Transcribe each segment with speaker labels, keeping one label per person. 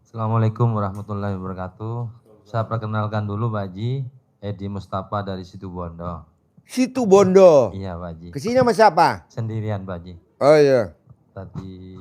Speaker 1: Assalamualaikum warahmatullahi wabarakatuh. Saya perkenalkan dulu Pak Haji, Edi Mustafa dari Situbondo.
Speaker 2: Situ Bondo.
Speaker 1: Iya Pak Haji.
Speaker 2: Kesini sama siapa?
Speaker 1: Sendirian Pak Haji.
Speaker 2: Oh iya.
Speaker 1: Tadi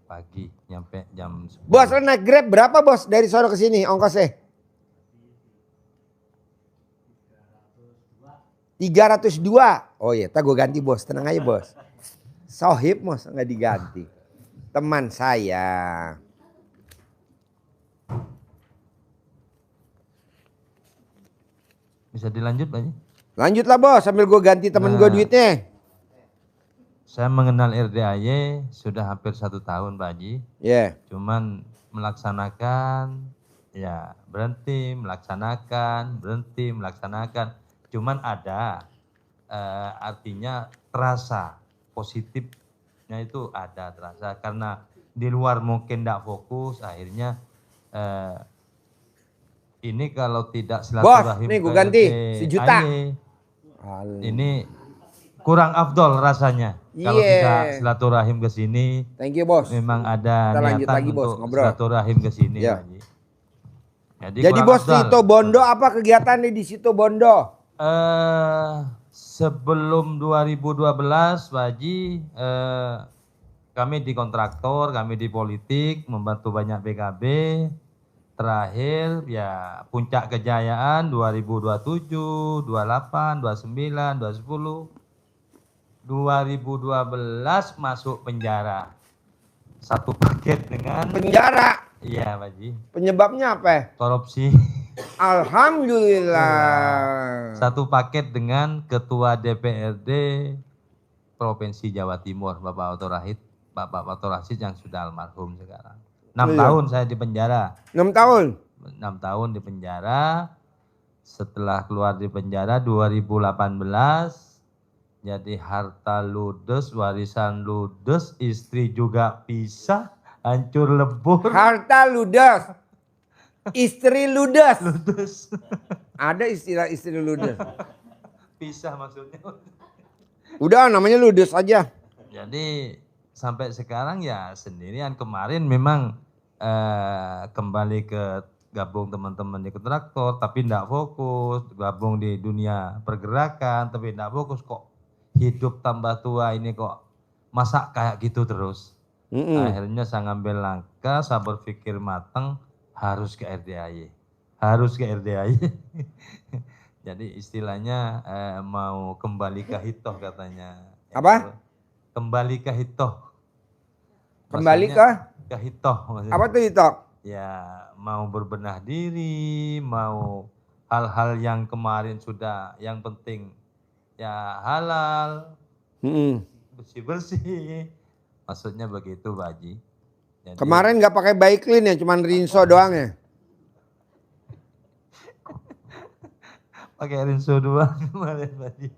Speaker 1: pagi nyampe jam 10.
Speaker 2: Bos, lo naik Grab berapa bos dari sono ke sini ongkosnya? 302. Oh iya, tak gue ganti bos, tenang aja bos. Sohib bos, nggak diganti. Teman saya.
Speaker 1: Bisa dilanjut Pak Haji?
Speaker 2: Lanjutlah bos, sambil gue ganti temen gue duitnya.
Speaker 1: Saya mengenal RDAY sudah hampir 1 tahun Pak Haji.
Speaker 2: Ya.
Speaker 1: Cuman melaksanakan, ya berhenti, melaksanakan, berhenti, melaksanakan. Cuman ada, artinya terasa positifnya itu ada terasa. Karena di luar mungkin tidak fokus, akhirnya ini kalau tidak silaturahim
Speaker 2: Bos, nih gue ganti, 1 juta.
Speaker 1: Ini kurang afdol rasanya. Kalau tidak silaturahim ke sini.
Speaker 2: Thank you bos.
Speaker 1: Memang ada
Speaker 2: kita
Speaker 1: niatan
Speaker 2: lagi, bos,
Speaker 1: untuk
Speaker 2: ngobrol.
Speaker 1: Silaturahim ke sini.
Speaker 2: Ya.
Speaker 1: Jadi
Speaker 2: bos di Situ Bondo apa kegiatannya di Situ Bondo?
Speaker 1: Sebelum 2012 Pak Haji, kami di kontraktor, kami di politik, membantu banyak PKB. Terakhir ya puncak kejayaan 2027, 28, 29, 2010. 2012 masuk penjara. 1 paket dengan
Speaker 2: penjara.
Speaker 1: Iya Pak Haji.
Speaker 2: Penyebabnya apa?
Speaker 1: Korupsi.
Speaker 2: Alhamdulillah.
Speaker 1: 1 paket dengan Ketua DPRD Provinsi Jawa Timur, Bapak Fathur Rashid yang sudah almarhum sekarang. 6 tahun saya di penjara.
Speaker 2: 6 tahun?
Speaker 1: 6 tahun di penjara. Setelah keluar di penjara 2018, jadi harta ludes, warisan ludes, istri juga pisah, hancur lebur.
Speaker 2: Harta ludes, istri ludes.
Speaker 1: Ludes.
Speaker 2: Ada istilah istri ludes.
Speaker 1: Pisah maksudnya.
Speaker 2: Udah namanya ludes aja.
Speaker 1: Jadi sampai sekarang ya sendirian. Kemarin memang kembali ke gabung teman-teman di kontraktor tapi tidak fokus, gabung di dunia pergerakan tapi tidak fokus. Kok hidup tambah tua ini kok masa kayak gitu terus. Akhirnya saya ngambil langkah, saya berpikir matang, harus ke RDAY. Harus ke RDAY. Jadi istilahnya mau kembali ke hitoh katanya.
Speaker 2: Apa?
Speaker 1: Kembali ke hitoh.
Speaker 2: Kembali ke
Speaker 1: hitoh.
Speaker 2: Apa tuh hitoh?
Speaker 1: Ya mau berbenah diri, mau hal-hal yang kemarin sudah, yang penting ya halal, bersih-bersih. Maksudnya begitu Pak Haji.
Speaker 2: Jadi, kemarin nggak pakai Baiklin ya, cuman rinso doang ya?
Speaker 1: Pakai rinso doang kemarin Pak Haji.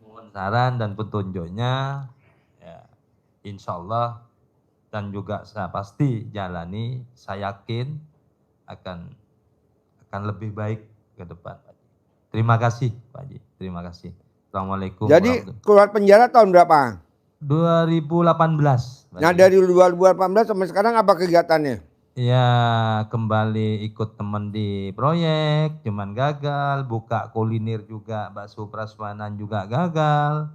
Speaker 1: Mohon saran dan petunjuknya, ya, insya Allah dan juga saya pasti jalani, saya yakin akan lebih baik ke depan Pak Haji. Terima kasih Pak Haji, terima kasih. Assalamualaikum.
Speaker 2: Jadi keluar penjara tahun berapa?
Speaker 1: 2018.
Speaker 2: Nah dari 2018 sampai sekarang apa kegiatannya?
Speaker 1: Ya kembali ikut teman di proyek, cuman gagal. Buka kuliner juga, bakso prasmanan juga gagal.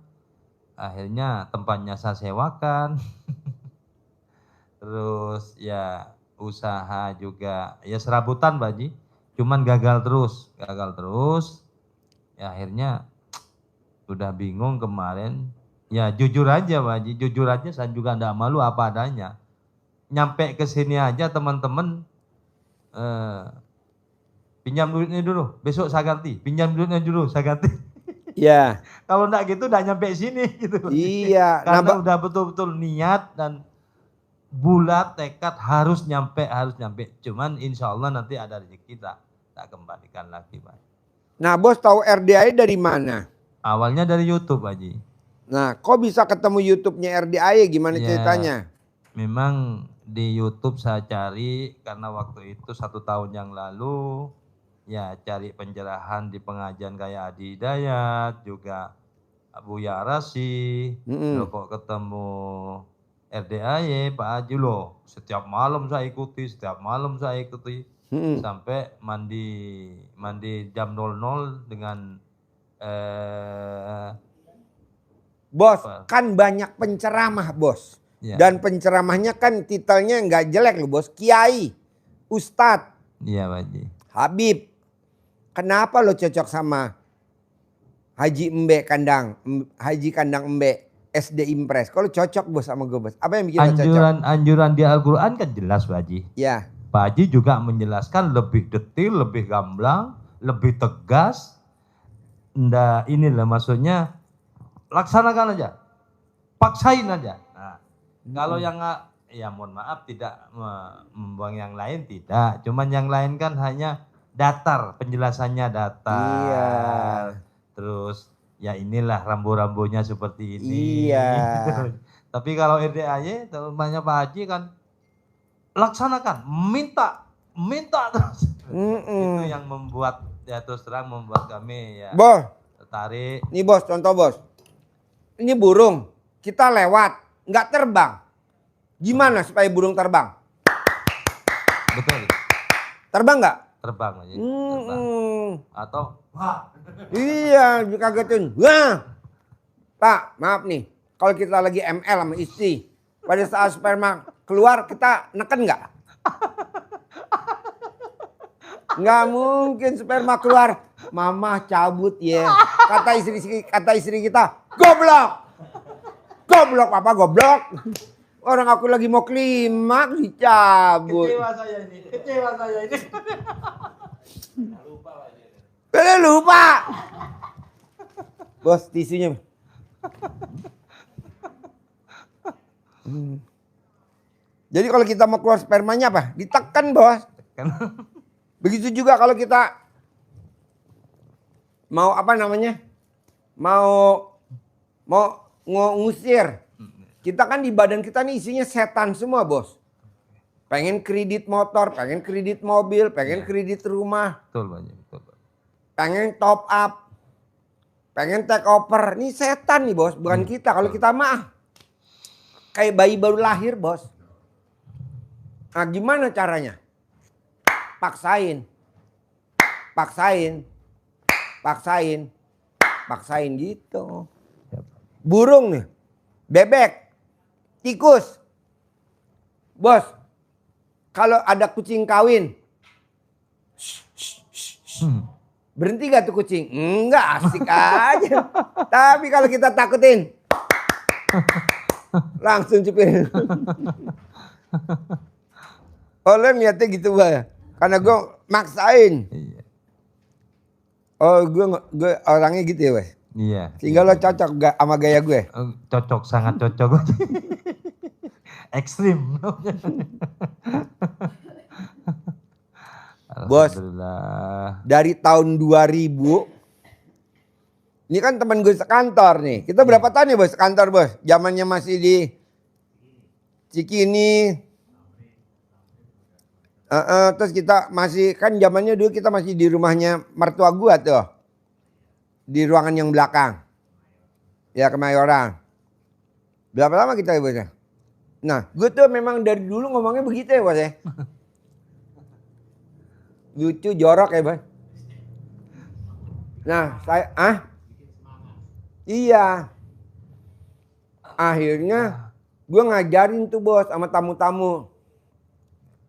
Speaker 1: Akhirnya tempatnya saya sewakan. Terus ya usaha juga, ya serabutan Pak Haji. Cuman gagal terus. Ya akhirnya udah bingung kemarin. Ya jujur aja Pak Haji, jujur aja saya juga enggak malu apa adanya. Nyampe ke sini aja teman-teman, pinjam duitnya dulu, besok saya ganti. Pinjam duitnya dulu, saya ganti.
Speaker 2: Iya.
Speaker 1: Kalau enggak gitu udah nyampe sini gitu.
Speaker 2: Iya.
Speaker 1: Karena udah betul-betul niat dan bulat tekad harus nyampe. Cuman insya Allah nanti ada rezeki tak kembalikan lagi Pak.
Speaker 2: Nah bos tahu RDAY dari mana?
Speaker 1: Awalnya dari YouTube Pak Haji.
Speaker 2: Nah kok bisa ketemu YouTube-nya RDAY, gimana ceritanya?
Speaker 1: Memang di YouTube saya cari karena waktu itu 1 tahun yang lalu ya cari pencerahan di pengajian kayak Adi Hidayat, juga Buya Rasy, kok ketemu RDAY Pak Haji loh, setiap malam saya ikuti, sampai mandi jam 00 dengan
Speaker 2: Bos,
Speaker 1: apa?
Speaker 2: kan banyak penceramah bos.
Speaker 1: Ya.
Speaker 2: Dan penceramahnya kan titelnya nggak jelek loh bos. Kiai, Ustadz,
Speaker 1: Iya Pak Haji.
Speaker 2: Habib. Kenapa lo cocok sama Haji Embe Kandang, Haji Kandang Embe, SD Impres? Kalau cocok bos sama gue bos. Apa yang bikin lo cocok?
Speaker 1: Anjuran di Al-Quran kan jelas Pak Haji.
Speaker 2: Ya.
Speaker 1: Pak Haji juga menjelaskan lebih detail, lebih gamblang, lebih tegas. Nggak inilah maksudnya, laksanakan aja, paksain aja. Nah, kalau yang ya mohon maaf tidak membuang yang lain tidak, cuman yang lain kan hanya datar, penjelasannya datar.
Speaker 2: Iya.
Speaker 1: Terus ya inilah rambu-rambunya seperti ini.
Speaker 2: Iya.
Speaker 1: Tapi kalau RDAY temannya Pak Haji kan laksanakan, minta terus. Itu yang membuat ya terus terang membuat kami ya
Speaker 2: Bos,
Speaker 1: tertarik.
Speaker 2: nih bos, contoh bos. Ini burung, kita lewat, nggak terbang. Gimana supaya burung terbang?
Speaker 1: Betul.
Speaker 2: Terbang nggak?
Speaker 1: Terbang aja. Terbang. Atau wah.
Speaker 2: Iya, dikagetin. Wah. Pak, maaf nih. Kalau kita lagi ML sama istri, pada saat sperma keluar kita neken nggak? Nggak mungkin sperma keluar. Mama cabut ya. Kata istri kita, goblok. Goblok papa goblok. Orang aku lagi mau klimaks dicabut.
Speaker 1: Kecewa saya ini.
Speaker 2: Lupa. Bos, tisunya. Jadi kalau kita mau keluar spermanya apa? Ditekan bos. Begitu juga kalau kita mau apa namanya? Mau ngusir. Kita kan di badan kita nih isinya setan semua bos. Pengen kredit motor, pengen kredit mobil, pengen kredit rumah.
Speaker 1: Betul Pak Haji, betul.
Speaker 2: Pengen top up. Pengen take over. Ini setan nih bos, bukan kita. Kalau kita mah kayak bayi baru lahir bos. Nah gimana caranya? Paksain gitu. Burung nih, bebek, tikus. Bos, kalau ada kucing kawin, berhenti gak tuh kucing? Enggak, asik aja. Tapi kalau kita takutin, langsung cepet. Oleh niatnya gitu Pak. Karena gue maksain.
Speaker 1: Iya.
Speaker 2: Oh gue orangnya gitu ya Pak.
Speaker 1: Iya.
Speaker 2: Sehingga lo cocok gak sama gaya gue?
Speaker 1: Cocok, sangat cocok. Ekstrim.
Speaker 2: Bos,
Speaker 1: Alhamdulillah.
Speaker 2: dari tahun 2000, ini kan teman gue sekantor nih. Kita berapa tahun ya bos sekantor bos? Zamannya masih di Cikini. Terus kita masih, kan zamannya dulu kita masih di rumahnya mertua gua tuh. Di ruangan yang belakang. Ya Kemayoran. Berapa lama kita ya bos ya? Nah gue tuh memang dari dulu ngomongnya begitu ya bos ya. Lucu jorok ya bos. Nah saya, iya. Akhirnya gue ngajarin tuh bos sama tamu-tamu.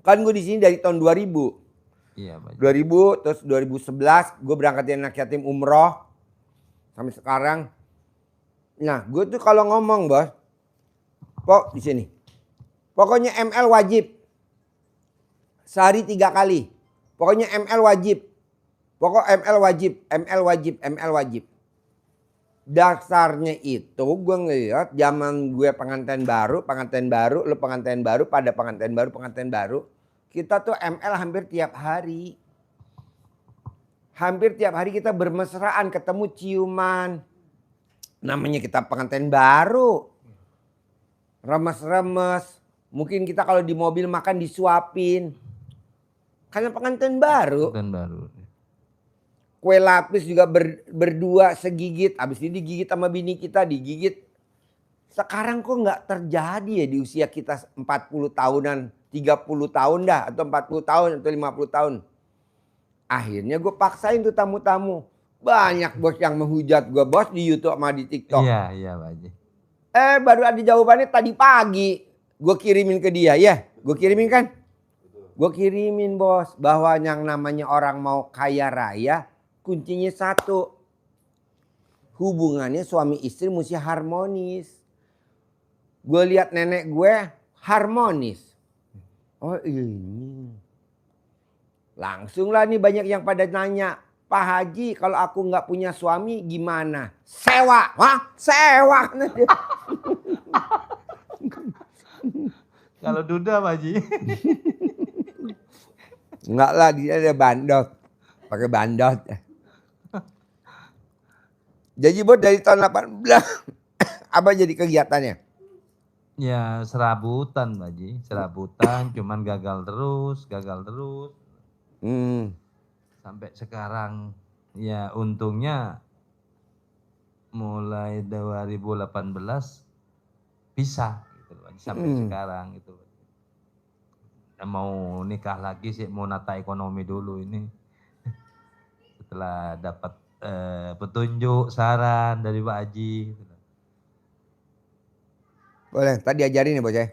Speaker 2: Kan gue di sini dari tahun 2000.
Speaker 1: Iya, Pak.
Speaker 2: 2000 terus 2011 gue berangkatin anak yatim umroh sampai sekarang. Nah, gue tuh kalau ngomong, Bos, pok di sini. Pokoknya ML wajib. Sehari 3 kali. Pokoknya ML wajib. Pokok ML wajib. Dasarnya itu gue ngeliat zaman gue pengantin baru, lu pengantin baru, pada pengantin baru. Kita tuh ML hampir tiap hari. Hampir tiap hari kita bermesraan, ketemu ciuman. Namanya kita pengantin baru. Remes-remes. Mungkin kita kalau di mobil makan disuapin. Karena pengantin baru. Kue lapis juga berdua segigit. Habis ini digigit sama bini kita, digigit Sekarang kok nggak terjadi ya di usia kita 40 tahunan, 30 tahun dah, atau 40 tahun, atau 50 tahun. Akhirnya gue paksain tuh tamu-tamu. Banyak bos yang menghujat gue bos di YouTube sama di TikTok.
Speaker 1: Iya, iya Pak Haji.
Speaker 2: Baru ada jawabannya tadi pagi. Gue kirimin ke dia ya. Gue kirimin kan? Gue kirimin bos. Bahwa yang namanya orang mau kaya raya. Kuncinya satu. Hubungannya suami istri mesti harmonis. Gue lihat nenek gue harmonis. Oh ini. Langsung lah nih banyak yang pada nanya. Pak Haji kalau aku nggak punya suami gimana? Sewa. Wah sewa.
Speaker 1: Kalau duda Pak Haji.
Speaker 2: Enggak lah dia ada bandot. Pakai bandot. Jadi bos dari tahun 18 apa jadi kegiatannya?
Speaker 1: Ya serabutan Pak Haji. Serabutan cuman gagal terus. Sampai sekarang ya untungnya mulai 2018 bisa gitu Pak Haji, sampai sekarang gitu. Mau nikah lagi sih, mau nata ekonomi dulu ini. Setelah dapat petunjuk, saran dari Pak Haji.
Speaker 2: Boleh, tadi ajarin ya bos ya.